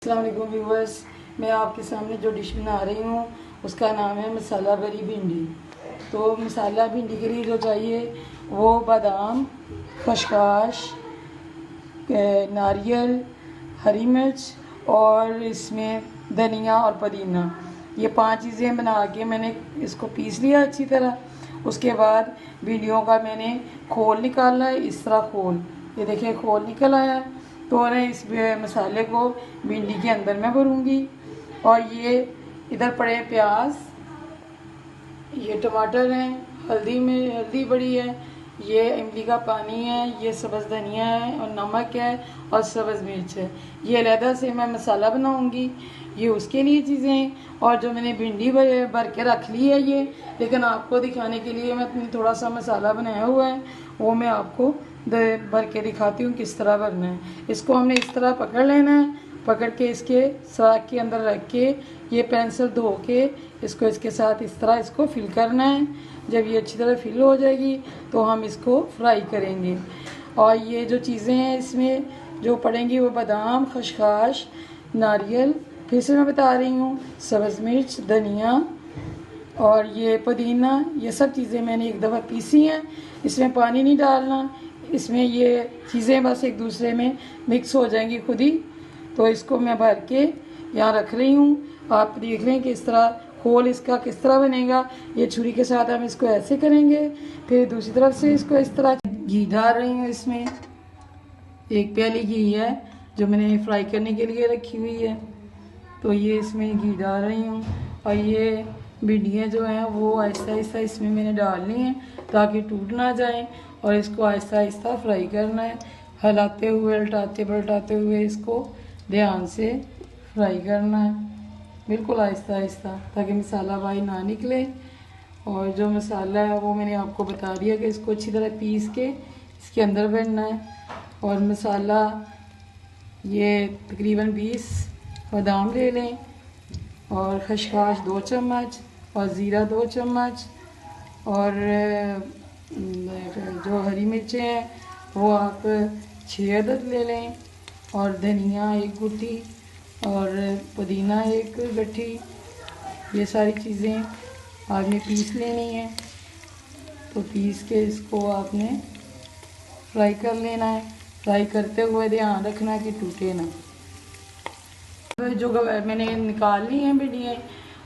अस्सलाम वालेकुम व्यूवर्स, मैं आपके सामने जो डिश बना रही हूँ उसका नाम है मसाला भरी भिंडी। तो मसाला भिंडी के लिए जो चाहिए वो बादाम, खसखस, नारियल, हरी मिर्च और इसमें धनिया और पुदीना, ये 5 चीज़ें बना के मैंने इसको पीस लिया अच्छी तरह। उसके बाद भिंडियों का मैंने खोल निकाला है, इस तरह खोल, ये देखिए खोल निकल आया। तो मैं इस मसाले को भिंडी के अंदर मैं भरूँगी। और ये इधर पड़े हैं प्याज, ये टमाटर हैं, हल्दी बड़ी है, ये इमली का पानी है, ये सब्ज़ धनिया है और नमक है और सब्ज़ मिर्च है। ये अलहदा से मैं मसाला बनाऊंगी, ये उसके लिए चीज़ें हैं। और जो मैंने भिंडी भर के रख ली है ये, लेकिन आपको दिखाने के लिए मैं थोड़ा सा मसाला बनाया हुआ है, वो मैं आपको भर के दिखाती हूँ किस तरह भरना है। इसको हमने इस तरह पकड़ लेना है, पकड़ के इसके साग के अंदर रख के ये पेंसिल धो के इसको इसके साथ इस तरह इसको फिल करना है। जब ये अच्छी तरह फिल हो जाएगी तो हम इसको फ्राई करेंगे। और ये जो चीज़ें हैं इसमें जो पड़ेंगी वो बादाम, खसखस, नारियल, फिर से मैं बता रही हूँ, सब्ज़ मिर्च, धनिया और ये पुदीना, ये सब चीज़ें मैंने एक दफ़ा पीसी हैं। इसमें पानी नहीं डालना, इसमें ये चीज़ें बस एक दूसरे में मिक्स हो जाएंगी खुद ही। तो इसको मैं भर के यहाँ रख रही हूँ। आप देख लें कि इस तरह खोल इसका किस तरह बनेगा। ये छुरी के साथ हम इसको ऐसे करेंगे, फिर दूसरी तरफ से इसको इस तरह। घी डाल रही हूँ इसमें, 1 प्याली घी है जो मैंने फ्राई करने के लिए रखी हुई है। तो ये इसमें घी डाल रही हूँ। और ये भिंडियाँ जो हैं वो आहिस्ता आहिस्ता इसमें मैंने डालनी है ताकि टूट ना जाए। और इसको आहिस्ता आहिस्ता फ्राई करना है, हिलाते हुए उल्टाते पलटाते हुए इसको ध्यान से फ्राई करना है, बिल्कुल आहिस्ता आहिस्ता, ताकि मसाला बाहर ना निकले। और जो मसाला है वो मैंने आपको बता दिया कि इसको अच्छी तरह पीस के इसके अंदर भरना है। और मसाला ये तकरीबन 20 बादाम ले लें और खसखस 2 चम्मच और ज़ीरा 2 चम्मच और जो हरी मिर्चें हैं वो आप 6 अदद ले लें और धनिया 1 गुठी और पुदीना 1 गट्ठी। ये सारी चीज़ें आपने पीस लेनी है। तो पीस के इसको आपने फ्राई कर लेना है। फ्राई करते हुए ध्यान रखना कि टूटे ना। जो मैंने निकाल ली हैं भिंडियाँ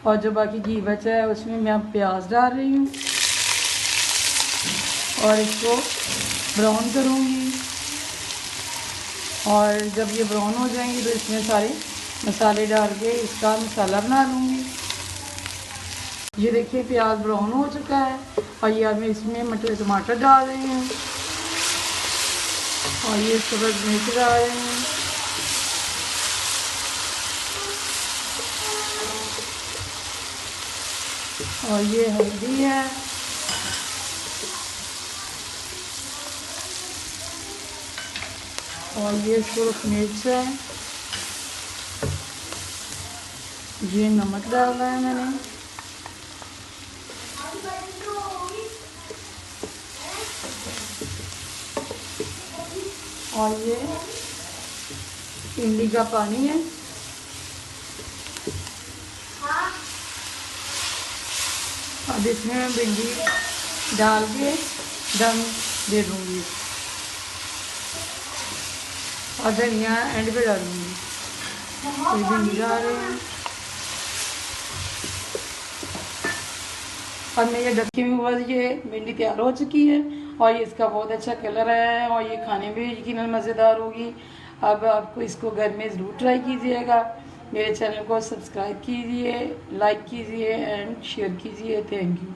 और जो बाकी घी बचा है उसमें मैं अब प्याज डाल रही हूँ और इसको ब्राउन करूँगी। और जब ये ब्राउन हो जाएंगी तो इसमें सारे मसाले डाल के इसका मसाला बना लूँगी। ये देखिए प्याज ब्राउन हो चुका है और ये अब मैं इसमें टमाटर डाल रही हूँ और ये सब्ज़ मिर्च डाल रही हूँ और ये हल्दी है और ये सुर्ख मिर्च है, ये नमक डाला है मैंने और ये इमली का पानी है। अब इसमें भिंडी डाल के दम दे दूँगी और धनिया एंड पे डालूँगी। ये भिंडी डाल रही हूँ और मेरे ढक्के में हुआ ये भिंडी तैयार हो चुकी है और ये इसका बहुत अच्छा कलर आया है और ये खाने में भी यकीनन मज़ेदार होगी। अब आपको इसको घर में ज़रूर ट्राई कीजिएगा। मेरे चैनल को सब्सक्राइब कीजिए, लाइक कीजिए एंड शेयर कीजिए। Thank you.